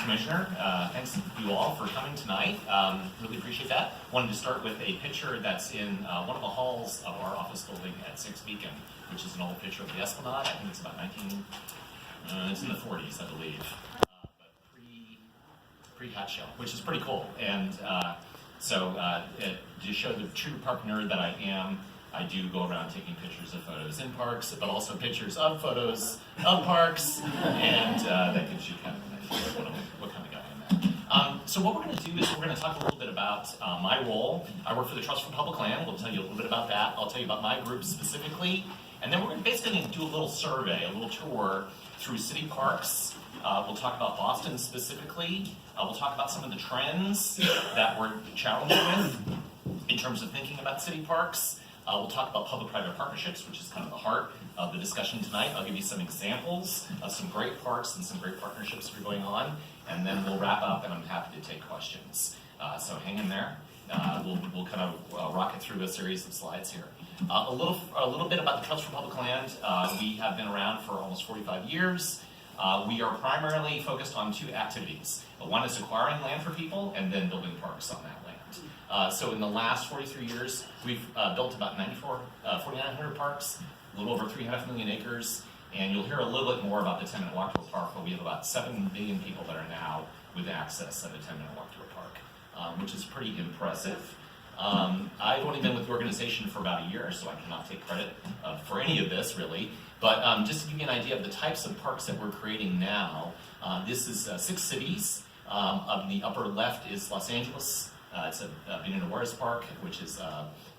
Commissioner. Thanks to you all for coming tonight. Really appreciate that. Wanted to start with a picture that's in one of the halls of our office building at 6 Beacon, which is an old picture of the Esplanade. I think it's about it's in the 40s, I believe, but pre-hot shell, which is pretty cool. And to show the true park nerd that I am, I do go around taking pictures of photos in parks, but also pictures of photos of parks, and that gives you kind of an idea of what kind of guy I am. So what we're going to do is we're going to talk a little bit about my role. I work for the Trust for Public Land. We'll tell you a little bit about that. I'll tell you about my group specifically, and then we're basically going to do a little survey, a little tour through city parks. We'll talk about Boston specifically. We'll talk about some of the trends that we're challenged with in terms of thinking about city parks. We'll talk about public-private partnerships, which is kind of the heart of the discussion tonight. I'll give you some examples of some great parks and some great partnerships that are going on, and then we'll wrap up, and I'm happy to take questions. So hang in there. We'll kind of rocket through a series of slides here. A little bit about the Trust for Public Land. We have been around for almost 45 years. We are primarily focused on two activities. One is acquiring land for people, and then building parks on that land. So in the last 43 years, we've built about 4,900 parks, a little over 3.5 million acres, and you'll hear a little bit more about the 10-minute walk to a park, but we have about 7 million people that are now with access of a 10-minute walk to a park, which is pretty impressive. I've only been with the organization for about a year, so I cannot take credit for any of this, really. But just to give you an idea of the types of parks that we're creating now, this is 6 cities. On the upper left is Los Angeles. It's a Benito Juarez Park, which is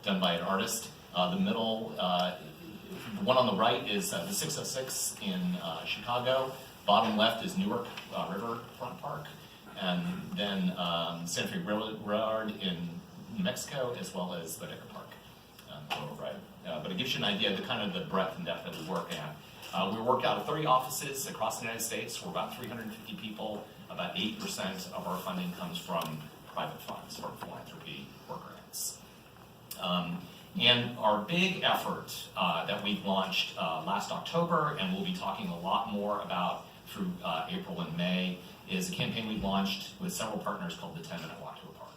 done by an artist. The middle, the one on the right is the 606 in Chicago. Bottom left is Newark Riverfront Park. And then Santa Fe Railroad in New Mexico, as well as Bodega Park. Lower right. But it gives you an idea of the kind of the breadth and depth that we work at. We work out of 30 offices across the United States. We're about 350 people. About 8% of our funding comes from private funds, from philanthropy or grants. And our big effort that we launched last October, and we'll be talking a lot more about through April and May, is a campaign we launched with several partners called the 10-minute walk to a park.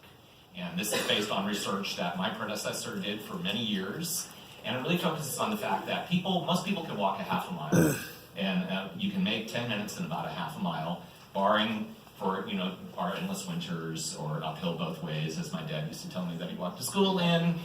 And this is based on research that my predecessor did for many years, and it really focuses on the fact that most people can walk a half a mile, and you can make 10 minutes in about a half a mile, barring for our endless winters or uphill both ways, as my dad used to tell me that he walked to school in,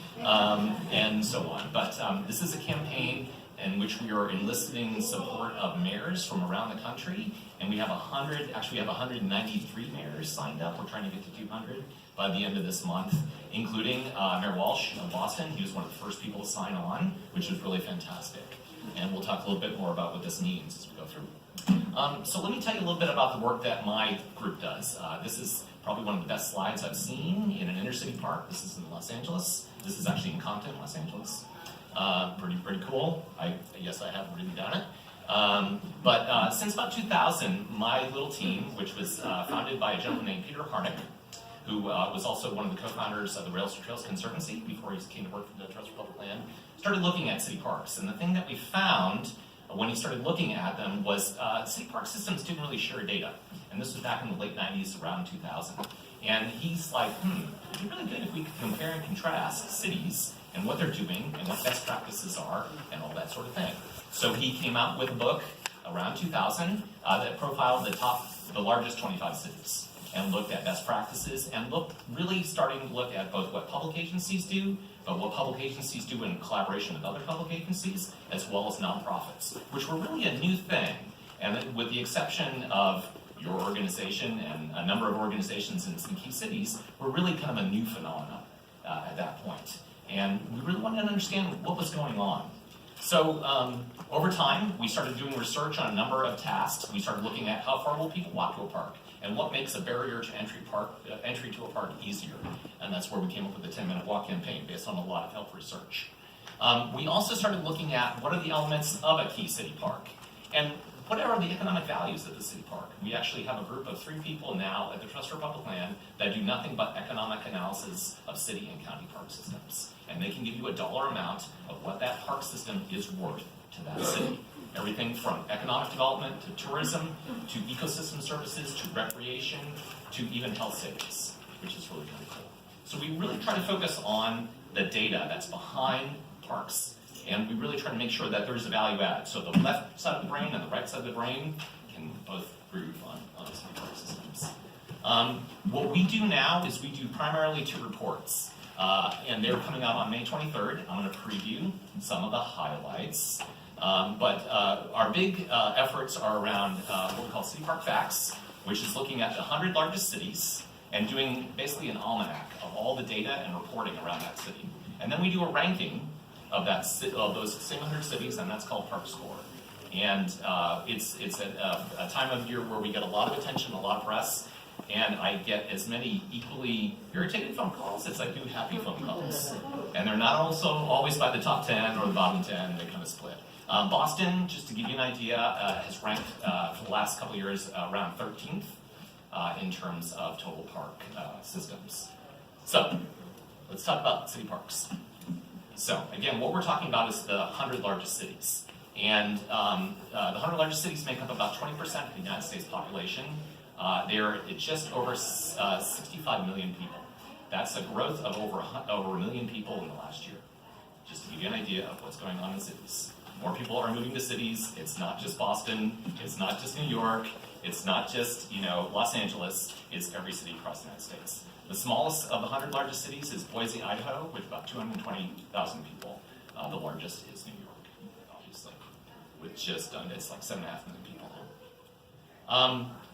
and so on. But this is a campaign in which we are enlisting support of mayors from around the country, and we have 193 mayors signed up. We're trying to get to 200 by the end of this month, including Mayor Walsh of Boston. He was one of the first people to sign on, which was really fantastic. And we'll talk a little bit more about what this means as we go through. So let me tell you a little bit about the work that my group does. This is probably one of the best slides I've seen in an inner city park. This is in Los Angeles. This is actually in Compton, Los Angeles. Pretty cool. Yes, I have really done it. But since about 2000, my little team, which was founded by a gentleman named Peter Harnick, who was also one of the co-founders of the Rails to Trails Conservancy before he came to work for the Trust for Public Land, started looking at city parks. And the thing that we found when he started looking at them was city park systems didn't really share data. And this was back in the late 90s, around 2000. And he's like, it'd be really good if we could compare and contrast cities and what they're doing and what best practices are and all that sort of thing. So he came out with a book around 2000 that profiled the largest 25 cities and looked at best practices and really starting to look at both what public agencies do, but what public agencies do in collaboration with other public agencies, as well as nonprofits, which were really a new thing. And with the exception of your organization and a number of organizations in some key cities, were really kind of a new phenomenon at that point. And we really wanted to understand what was going on. So over time, we started doing research on a number of tasks. We started looking at how far will people walk to a park, and what makes a barrier to entry to a park easier. And that's where we came up with the 10-minute walk campaign based on a lot of health research. We also started looking at what are the elements of a key city park, and what are the economic values of the city park. We actually have a group of 3 people now at the Trust for Public Land that do nothing but economic analysis of city and county park systems. And they can give you a dollar amount of what that park system is worth to that city. Everything from economic development to tourism, to ecosystem services, to recreation, to even health savings, which is really kind of cool. So we really try to focus on the data that's behind parks, and we really try to make sure that there's a value add. So the left side of the brain and the right side of the brain can both groove on city park systems. What we do now is we do primarily 2 reports, and they're coming out on May 23rd. I'm going to preview some of the highlights. But our big efforts are around what we call City Park Facts, which is looking at the 100 largest cities and doing basically an almanac of all the data and reporting around that city. And then we do a ranking of those same 100 cities, and that's called Park Score. And it's a time of year where we get a lot of attention, a lot of press, and I get as many equally irritated phone calls as I do happy phone calls. And they're not also always by the top 10 or the bottom 10, they kind of split. Boston, just to give you an idea, has ranked for the last couple of years around 13th in terms of total park systems. So, let's talk about city parks. So, again, what we're talking about is the 100 largest cities. And the 100 largest cities make up about 20% of the United States population. They're just over 65 million people. That's a growth of over 1 million people in the last year. Just to give you an idea of what's going on in cities. More people are moving to cities. It's not just Boston. It's not just New York. It's not just, Los Angeles. It's every city across the United States. The smallest of the 100 largest cities is Boise, Idaho, with about 220,000 people. The largest is New York, obviously, with just it's like 7.5 million people.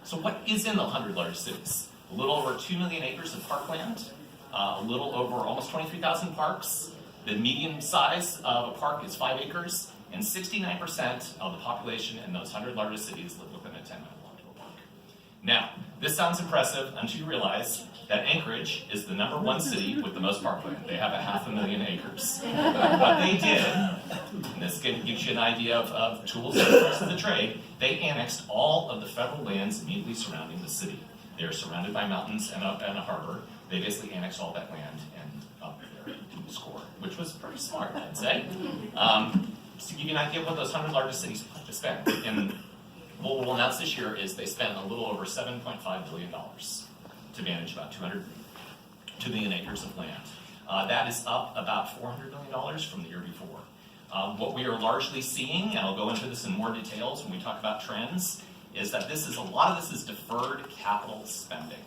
So what is in the 100 largest cities? A little over 2 million acres of parkland, a little over almost 23,000 parks. The median size of a park is 5 acres, and 69% of the population in those 100 largest cities live within a 10-minute walk to a park. Now, this sounds impressive until you realize that Anchorage is the #1 city with the most parkland. They have 500,000 acres. What they did, and this gives you an idea of tools and tricks of the trade, they annexed all of the federal lands immediately surrounding the city. They're surrounded by mountains and a harbor. They basically annexed all that land and up there to score, which was pretty smart, I'd say. Just to give you an idea of what those 100 largest cities spent. And what we'll announce this year is they spent a little over $7.5 billion to manage about 2 million acres of land. That is up about $400 million from the year before. What we are largely seeing, and I'll go into this in more details when we talk about trends, is that a lot of this is deferred capital spending.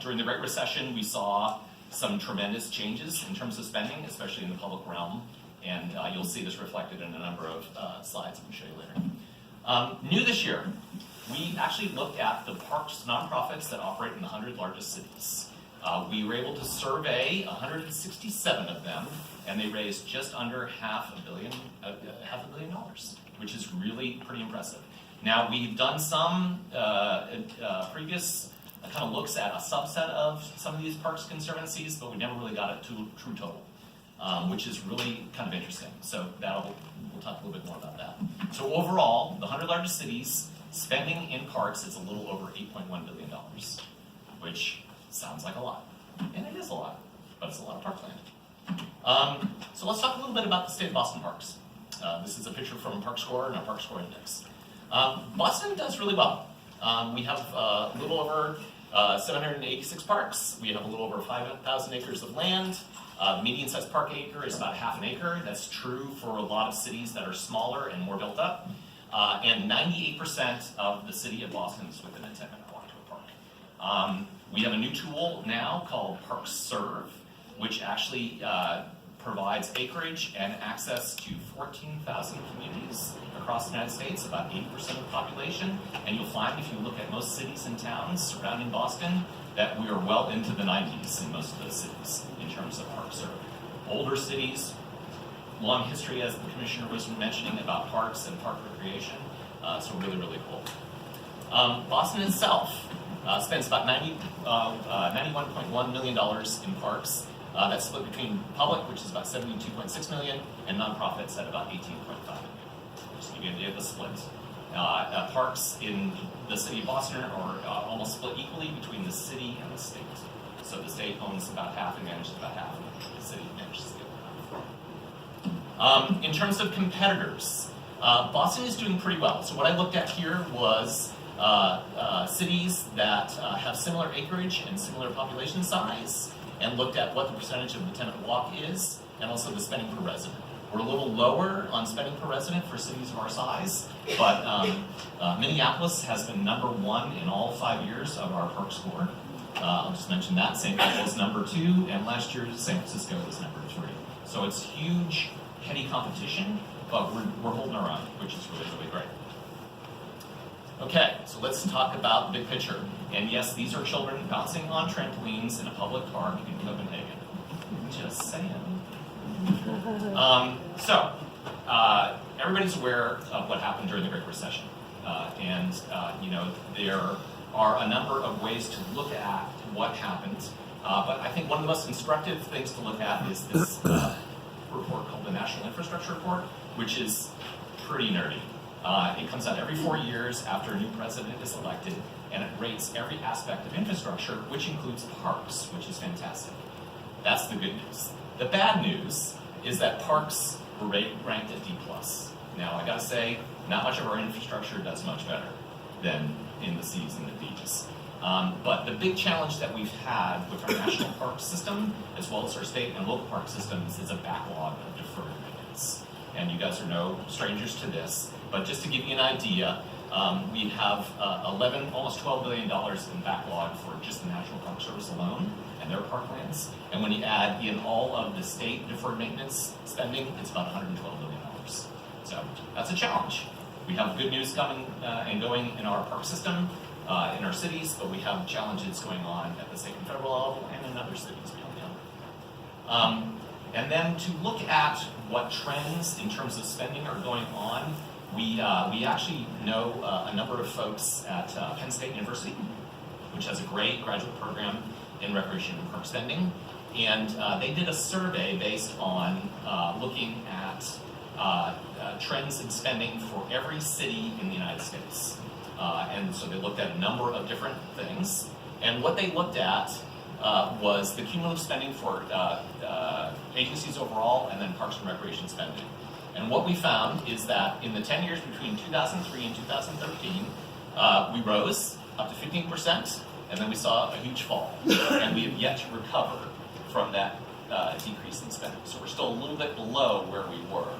During the Great Recession, we saw some tremendous changes in terms of spending, especially in the public realm, and you'll see this reflected in a number of slides I'm going to show you later. New this year, we actually looked at the parks nonprofits that operate in the 100 largest cities. We were able to survey 167 of them, and they raised just under $500 million, which is really pretty impressive. Now, we've done some previous kind of looks at a subset of some of these parks conservancies, but we never really got a true total, which is really kind of interesting. So we'll talk a little bit more about that. So overall, the 100 largest cities, spending in parks is a little over $8.1 billion, which sounds like a lot. And it is a lot, but it's a lot of parkland. So let's talk a little bit about the state of Boston parks. This is a picture from Park Score and our Park Score Index. Boston does really well. We have a little over 786 parks. We have a little over 5,000 acres of land. Median-sized park acre is about half an acre. That's true for a lot of cities that are smaller and more built up. And 98% of the city of Boston is within a 10-minute walk to a park. We have a new tool now called Park Serve, which actually provides acreage and access to 14,000 communities across the United States, about 80% of the population. And you'll find if you look at most cities and towns surrounding Boston, that we are well into the 90s in most of those cities in terms of Park Serve. Older cities, long history, as the commissioner was mentioning, about parks and park recreation, so really, really cool. Boston itself spends about $91.1 million in parks. That's split between public, which is about $72.6 million, and nonprofits at about $18.5 million. Just to give you an idea of the split. Parks in the city of Boston are almost split equally between the city and the state. So the state owns about half and manages about half, and the city manages the other In terms of competitors, Boston is doing pretty well. So what I looked at here was cities that have similar acreage and similar population size, and looked at what the percentage of the tenant walk is, and also the spending per resident. We're a little lower on spending per resident for cities of our size, but Minneapolis has been #1 in all 5 years of our park score. I'll just mention that. St. Paul is #2, and last year San Francisco was #3. So it's huge, heady competition, but we're holding our own, which is really, really great. Okay, so let's talk about the big picture. And yes, these are children bouncing on trampolines in a public park in Copenhagen. Just saying. Everybody's aware of what happened during the Great Recession. There are a number of ways to look at what happened. But I think one of the most instructive things to look at is this report called the National Infrastructure Report, which is pretty nerdy. It comes out every 4 years after a new president is elected, and it rates every aspect of infrastructure, which includes parks, which is fantastic. That's the good news. The bad news is that parks were ranked at D+. Now, I gotta say, not much of our infrastructure does much better than in the seas and the beaches. But the big challenge that we've had with our national park system, as well as our state and local park systems, is a backlog of deferred maintenance. And you guys are no strangers to this, but just to give you an idea, we have almost $12 billion in backlog for just the National Park Service alone and their parklands. And when you add in all of the state deferred maintenance spending, it's about $112 billion. So that's a challenge. We have good news coming and going in our park system, in our cities, but we have challenges going on at the state and federal level and in other cities beyond them. And then to look at what trends in terms of spending are going on, we actually know a number of folks at Penn State University, which has a great graduate program in recreation and park spending. And they did a survey based on looking at trends in spending for every city in the United States. And so they looked at a number of different things. And what they looked at was the cumulative spending for agencies overall, and then parks and recreation spending. And what we found is that in the 10 years between 2003 and 2013, we rose up to 15%, and then we saw a huge fall. And we have yet to recover from that decrease in spending. So we're still a little bit below where we were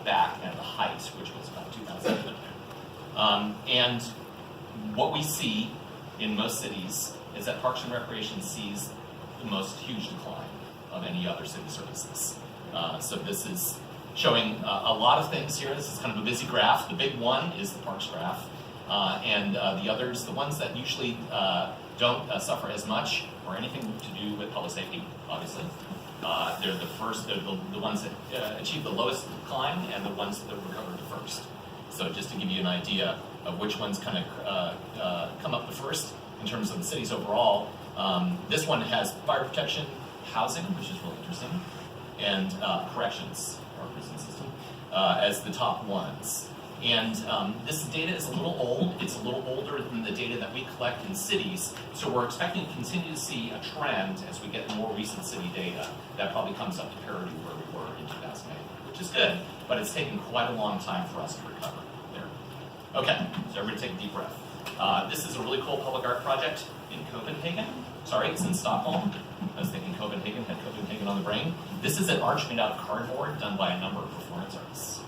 back at the height, which was about 2011. And what we see in most cities is that Parks and Recreation sees the most huge decline of any other city services. So this is showing a lot of things here. This is kind of a busy graph. The big one is the parks graph. And the others, the ones that usually don't suffer as much or anything to do with public safety, obviously. They're the ones that achieve the lowest decline and the ones that recover the first. So just to give you an idea of which ones kind of come up the first in terms of the cities overall, this one has fire protection, housing, which is really interesting, and corrections, our prison system, as the top ones. And this data is a little old. It's a little older than the data that we collect in cities. So we're expecting to continue to see a trend as we get more recent city data that probably comes up to parity where we were in 2008, which is good, but it's taken quite a long time for us to recover there. Okay, so everybody take a deep breath. This is a really cool public art project in Copenhagen. Sorry, it's in Stockholm. I was thinking Copenhagen, had Copenhagen on the brain. This is an arch made out of cardboard done by a number of performance artists.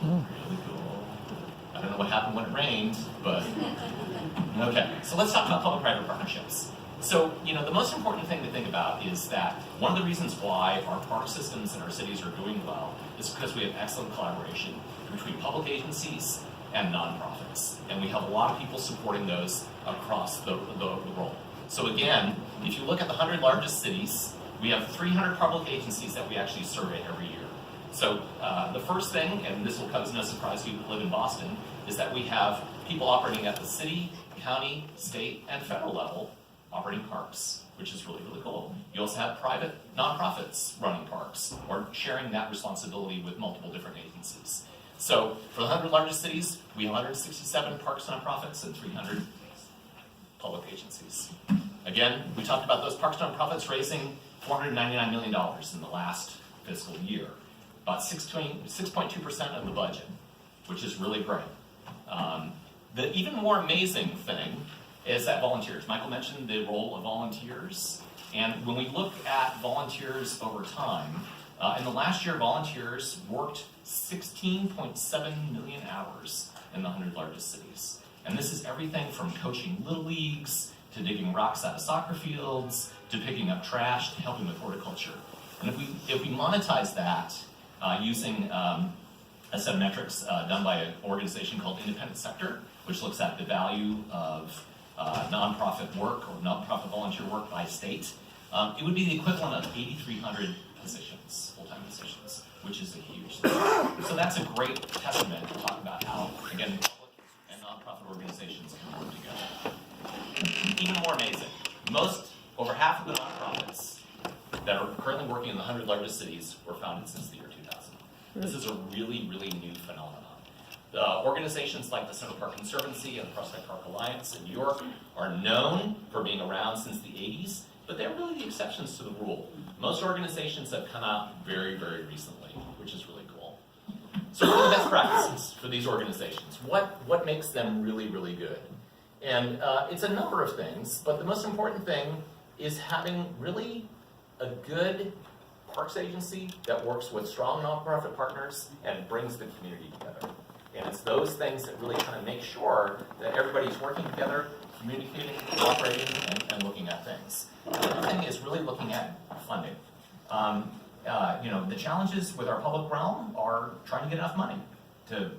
Really cool. I don't know what happened when it rained, but okay. So let's talk about public-private partnerships. So, the most important thing to think about is that one of the reasons why our park systems in our cities are doing well is because we have excellent collaboration between public agencies and nonprofits. And we have a lot of people supporting those across the role. So again, if you look at the 100 largest cities, we have 300 public agencies that we actually survey every year. So the first thing, and this will come as no surprise to you who live in Boston, is that we have people operating at the city, county, state, and federal level operating parks, which is really, really cool. You also have private nonprofits running parks or sharing that responsibility with multiple different agencies. So for the 100 largest cities, we have 167 parks nonprofits and 300 public agencies. Again, we talked about those parks nonprofits raising $499 million in the last fiscal year. about 6.2% of the budget, which is really great. The even more amazing thing is that volunteers. Michael mentioned the role of volunteers, and when we look at volunteers over time, in the last year, volunteers worked 16.7 million hours in the 100 largest cities. And this is everything from coaching little leagues, to digging rocks out of soccer fields, to picking up trash, to helping with horticulture. And if we monetize that using a set of metrics done by an organization called Independent Sector, which looks at the value of nonprofit work or nonprofit volunteer work by state, it would be the equivalent of 8,300 positions, full-time positions, which is a huge thing. So that's a great testament to talk about how, again, public and nonprofit organizations can work together. Even more amazing, over half of the nonprofits that are currently working in the 100 largest cities were founded since the year 2000. This is a really, really new phenomenon. Organizations like the Central Park Conservancy and the Prospect Park Alliance in New York are known for being around since the 80s, but they're really the exceptions to the rule. Most organizations have come out very, very recently, which is really cool. So what are the best practices for these organizations? What makes them really, really good? And it's a number of things, but the most important thing is having really a good parks agency that works with strong nonprofit partners and brings the community together. And it's those things that really kind of make sure that everybody's working together, communicating, cooperating, and looking at things. The other thing is really looking at funding. The challenges with our public realm are trying to get enough money to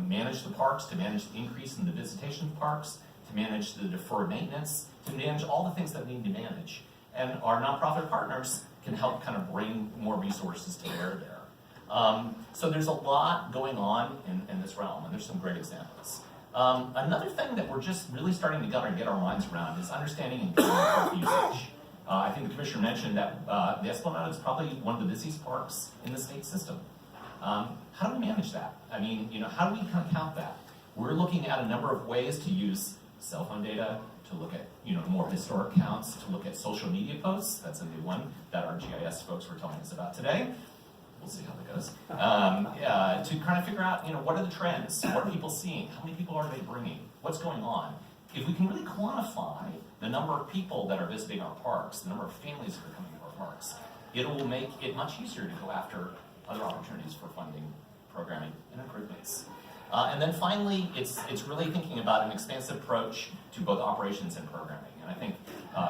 manage the parks, to manage the increase in the visitation of parks, to manage the deferred maintenance, to manage all the things that we need to manage. And our nonprofit partners can help kind of bring more resources to bear there. So there's a lot going on in this realm, and there's some great examples. Another thing that we're just really starting to get our minds around is understanding and park usage. I think the commissioner mentioned that the Esplanade is probably one of the busiest parks in the state system. How do we manage that? I mean, how do we kind of count that? We're looking at a number of ways to use cell phone data, to look at more historic counts, to look at social media posts. That's a new one that our GIS folks were telling us about today. We'll see how that goes. To kind of figure out, what are the trends? What are people seeing? How many people are they bringing? What's going on? If we can really quantify the number of people that are visiting our parks, the number of families that are coming to our parks, it will make it much easier to go after other opportunities for funding, programming, and improvements. And then finally, it's really thinking about an expansive approach to both operations and programming. And I think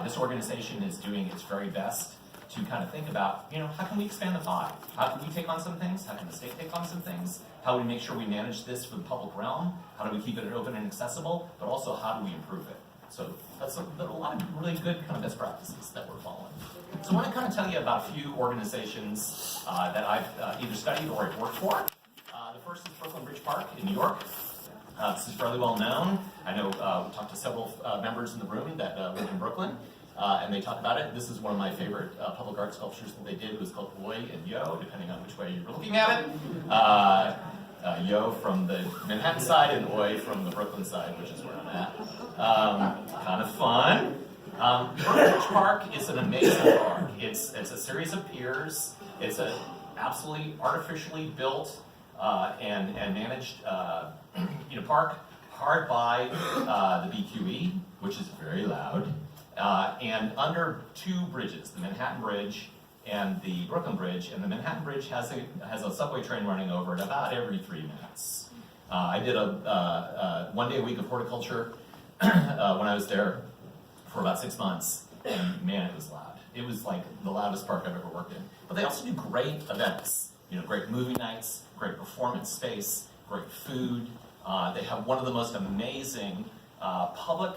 this organization is doing its very best to kind of think about, how can we expand the pie? How can we take on some things? How can the state take on some things? How do we make sure we manage this for the public realm? How do we keep it open and accessible? But also, how do we improve it? So that's a lot of really good kind of best practices that we're following. So I want to kind of tell you about a few organizations that I've either studied or I've worked for. The first is Brooklyn Bridge Park in New York. This is fairly well known. I know we talked to several members in the room that live in Brooklyn. And they talk about it. This is one of my favorite public art sculptures that they did. It was called Oi and Yo, depending on which way you were looking at it. Yo from the Manhattan side and Oi from the Brooklyn side, which is where I'm at. Kind of fun. Bridge Park is an amazing park. It's a series of piers. It's an absolutely artificially built and managed park hard by the BQE, which is very loud. And under two bridges, the Manhattan Bridge and the Brooklyn Bridge, and the Manhattan Bridge has a subway train running over it about every 3 minutes. I did a 1 day a week of horticulture when I was there for about 6 months, and man, it was loud. It was like the loudest park I've ever worked in. But they also do great events, great movie nights, great performance space, great food. They have one of the most amazing public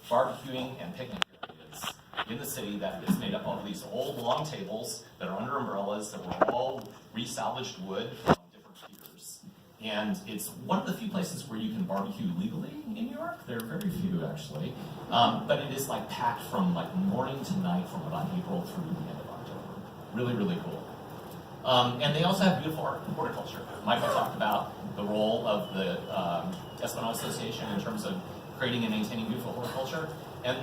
barbecuing and picnic areas in the city that is made up of these old long tables that are under umbrellas that were all resalvaged wood from different piers. And it's one of the few places where you can barbecue legally in New York. There are very few, actually. But it is like packed from like morning to night from about April through the end of October. Really, really cool. And they also have beautiful horticulture. Michael talked about the role of the Esplanade Association in terms of creating and maintaining beautiful horticulture. And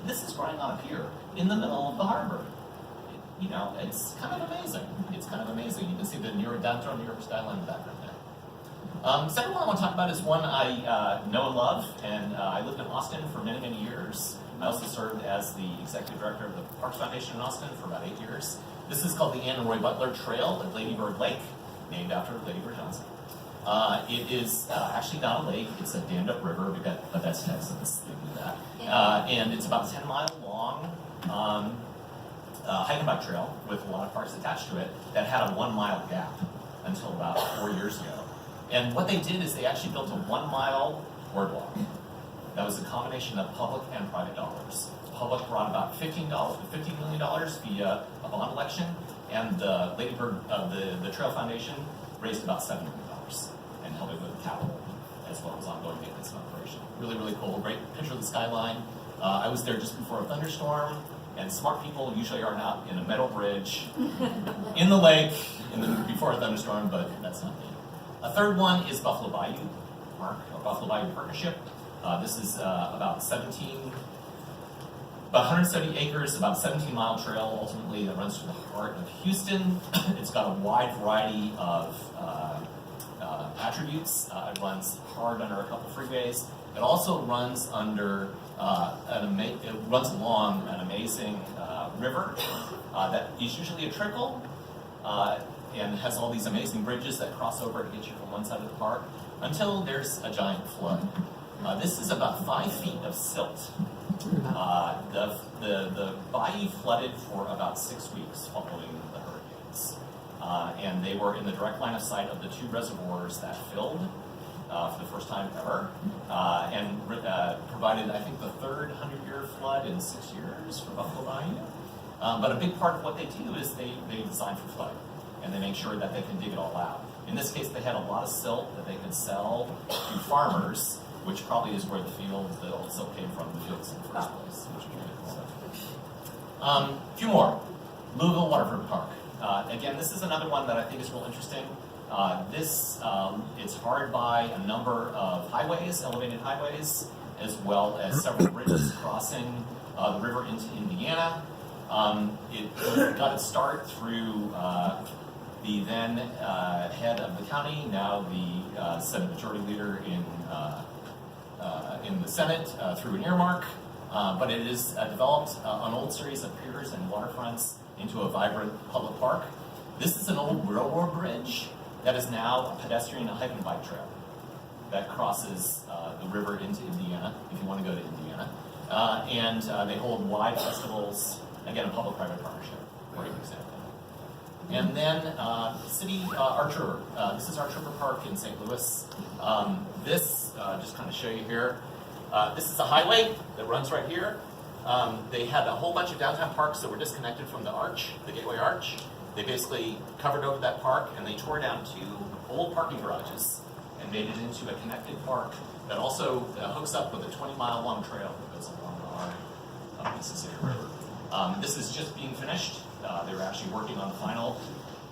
this is growing on a pier in the middle of the harbor. you know, it's kind of amazing. It's kind of amazing. You can see the downtown New York skyline in the background there. Second one I want to talk about is one I know and love, and I lived in Austin for many, many years. I also served as the executive director of the Parks Foundation in Austin for about 8 years. This is called the Anne and Roy Butler Trail at Lady Bird Lake, named after Lady Bird Johnson. It is actually not a lake, it's a dammed up river, but that's Texas, they do that. And it's about a 10-mile long hike and bike trail with a lot of parks attached to it that had a 1-mile gap until about 4 years ago. And what they did is they actually built a 1-mile boardwalk that was a combination of public and private dollars. Public brought about $15 million via a bond election, and the Lady Bird, the Trail Foundation raised about $7 million and helped it with capital as well as ongoing maintenance and operation. Really, really cool. Great picture of the skyline. I was there just before a thunderstorm, and smart people usually are out in a metal bridge in the lake before a thunderstorm, but that's not me. A third one is Buffalo Bayou Park, or Buffalo Bayou Partnership. This is about 170 acres, about 17-mile trail ultimately that runs through the heart of Houston. It's got a wide variety of attributes. It runs hard under a couple freeways. It also runs under it runs along an amazing river that is usually a trickle and has all these amazing bridges that cross over to get you from one side of the park until there's a giant flood. This is about 5 feet of silt. The bayou flooded for about 6 weeks following the hurricanes. And they were in the direct line of sight of the 2 reservoirs that filled for the first time ever, and provided, I think, the third 100-year flood in 6 years for Buffalo Bayou. But a big part of what they do is they design for flood, and they make sure that they can dig it all out. In this case, they had a lot of silt that they could sell to farmers, which probably is where the old silt came from, the fields in the first place, which is really cool. A few more. Louisville Waterfront Park. Again, this is another one that I think is real interesting. It's hard by a number of highways, elevated highways, as well as several bridges crossing the river into Indiana. It got its start through the then head of the county, now the Senate Majority Leader in the Senate through an earmark, but it has developed an old series of piers and waterfronts into a vibrant public park. This is an old railroad bridge that is now a pedestrian hike and bike trail that crosses the river into Indiana, if you want to go to Indiana. And they hold wide festivals, again, a public-private partnership, for example. And then City Arch River. This is Arch River Park in St. Louis. Just kind of show you here, this is a highway that runs right here. They had a whole bunch of downtown parks that were disconnected from the arch, the Gateway Arch. They basically covered over that park, and they tore down 2 old parking garages and made it into a connected park that also hooks up with a 20-mile long trail that goes along our Mississippi River. This is just being finished. They're actually working on the final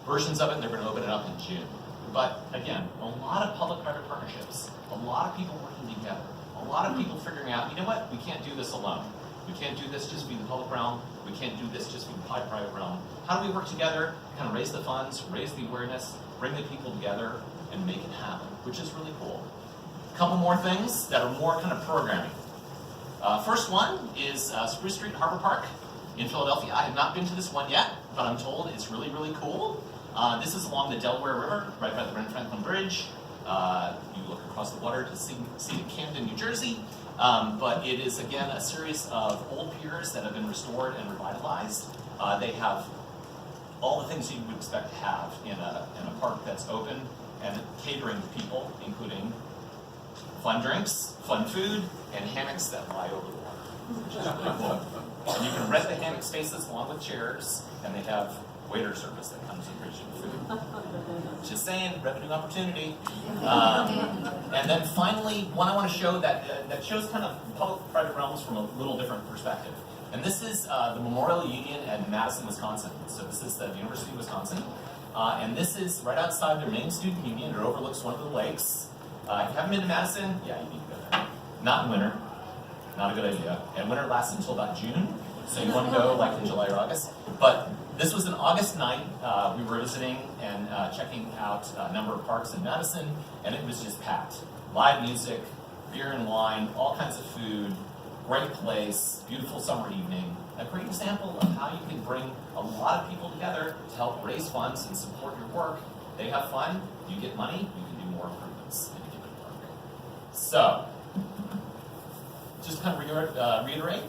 versions of it, and they're going to open it up in June. But again, a lot of public-private partnerships, a lot of people working together, a lot of people figuring out, you know what, we can't do this alone. We can't do this just for the public realm. We can't do this just for the private realm. How do we work together, kind of raise the funds, raise the awareness, bring the people together, and make it happen, which is really cool. A couple more things that are more kind of programming. First one is Spruce Street Harbor Park in Philadelphia. I have not been to this one yet, but I'm told it's really, really cool. This is along the Delaware River, right by the Ben Franklin Bridge. You look across the water to see Camden, New Jersey. But it is, again, a series of old piers that have been restored and revitalized. They have all the things you would expect to have in a park that's open and catering to people, including fun drinks, fun food, and hammocks that lie over the water, which is really cool. And you can rent the hammock spaces along with chairs, and they have waiter service that comes and brings you the food. Just saying, revenue opportunity. And then finally, one I want to show that shows kind of public-private realms from a little different perspective. And this is the Memorial Union at Madison, Wisconsin. So this is the University of Wisconsin. And this is right outside their main student union. It overlooks one of the lakes. If you haven't been to Madison, yeah, you need to go there. Not in winter. Not a good idea. And winter lasts until about June. So you want to go like in July or August. But This was an August night. We were visiting and checking out a number of parks in Madison, and it was just packed. Live music, beer and wine, all kinds of food, great place, beautiful summer evening. A great example of how you can bring a lot of people together to help raise funds and support your work. They have fun, you get money, you can do more improvements and you can do work. So, just kind of reiterate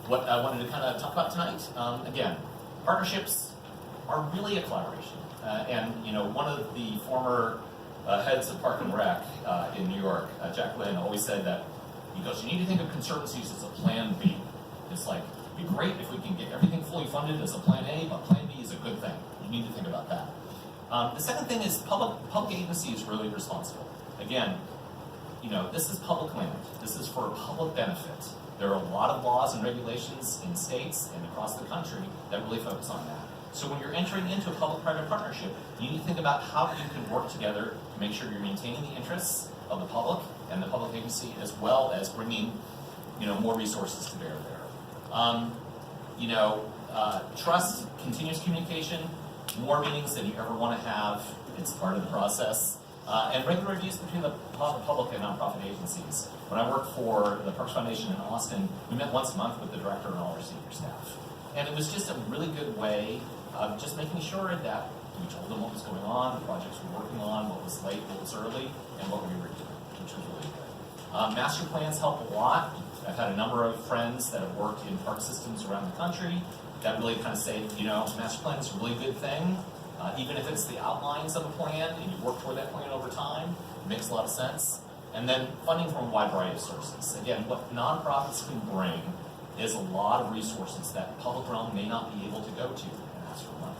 what I wanted to kind of talk about tonight. Again, partnerships are really a collaboration. And you know, one of the former heads of Park and Rec in New York, Jack Lynn, always said that, he goes, you need to think of conservancies as a plan B. It's like, it'd be great if we can get everything fully funded as a plan A, but plan B is a good thing. You need to think about that. The second thing is public agency is really responsible. Again, you know, this is public land. This is for public benefit. There are a lot of laws and regulations in states and across the country that really focus on that. So when you're entering into a public-private partnership, you need to think about how you can work together to make sure you're maintaining the interests of the public and the public agency, as well as bringing, you know, more resources to bear there. You know, trust, continuous communication, more meetings than you ever want to have. It's part of the process. And regular reviews between the public and nonprofit agencies. When I worked for the Parks Foundation in Austin, we met once a month with the director and all our senior staff. And it was just a really good way of just making sure that we told them what was going on, the projects we were working on, what was late, what was early, and what we were doing, which was really good. Master plans help a lot. I've had a number of friends that have worked in park systems around the country that really kind of say, you know, master plan is a really good thing. Even if it's the outlines of a plan and you work toward that plan over time, it makes a lot of sense. And then funding from a wide variety of sources. Again, what nonprofits can bring is a lot of resources that the public realm may not be able to go to and ask for money.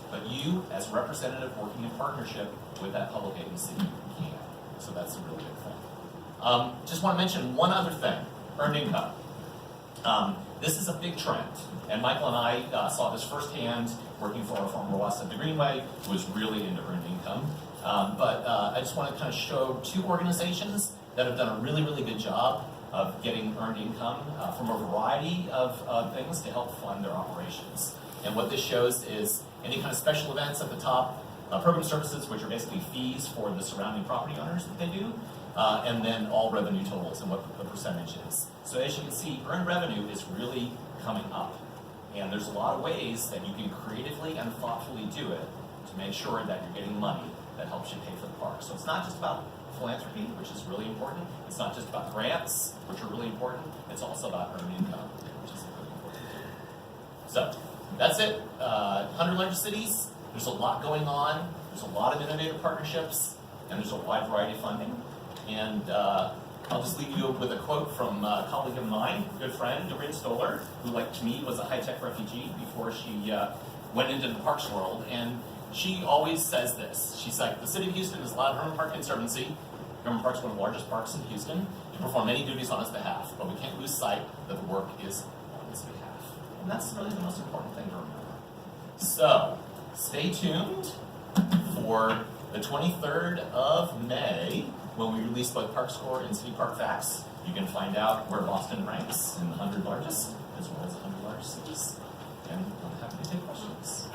But you, as a representative working in partnership with that public agency, can. So that's a really good thing. Just want to mention one other thing, earned income. This is a big trend, and Michael and I saw this firsthand working for our former West the Greenway, who was really into earned income. But I just want to kind of show two organizations that have done a really, really good job of getting earned income from a variety of things to help fund their operations. And what this shows is any kind of special events at the top, program services, which are basically fees for the surrounding property owners that they do, and then all revenue totals and what the percentage is. So as you can see, earned revenue is really coming up. And there's a lot of ways that you can creatively and thoughtfully do it to make sure that you're getting money that helps you pay for the park. So it's not just about philanthropy, which is really important. It's not just about grants, which are really important. It's also about earned income, which is really important too. So that's it. 100 largest cities. There's a lot going on. There's a lot of innovative partnerships, and there's a wide variety of funding. And I'll just leave you with a quote from a colleague of mine, a good friend, Doreen Stoller, who, like me, was a high-tech refugee before she went into the parks world. And she always says this. She's like, the city of Houston has allowed Herman Park Conservancy, Herman Park's one of the largest parks in Houston, to perform many duties on its behalf, but we can't lose sight that the work is on its behalf. And that's really the most important thing to remember. So, stay tuned for the 23rd of May, when we release both Park Score and City Park Facts. You can find out where Boston ranks in the 100 largest, as well as the 100 largest cities. And I'm happy to take questions.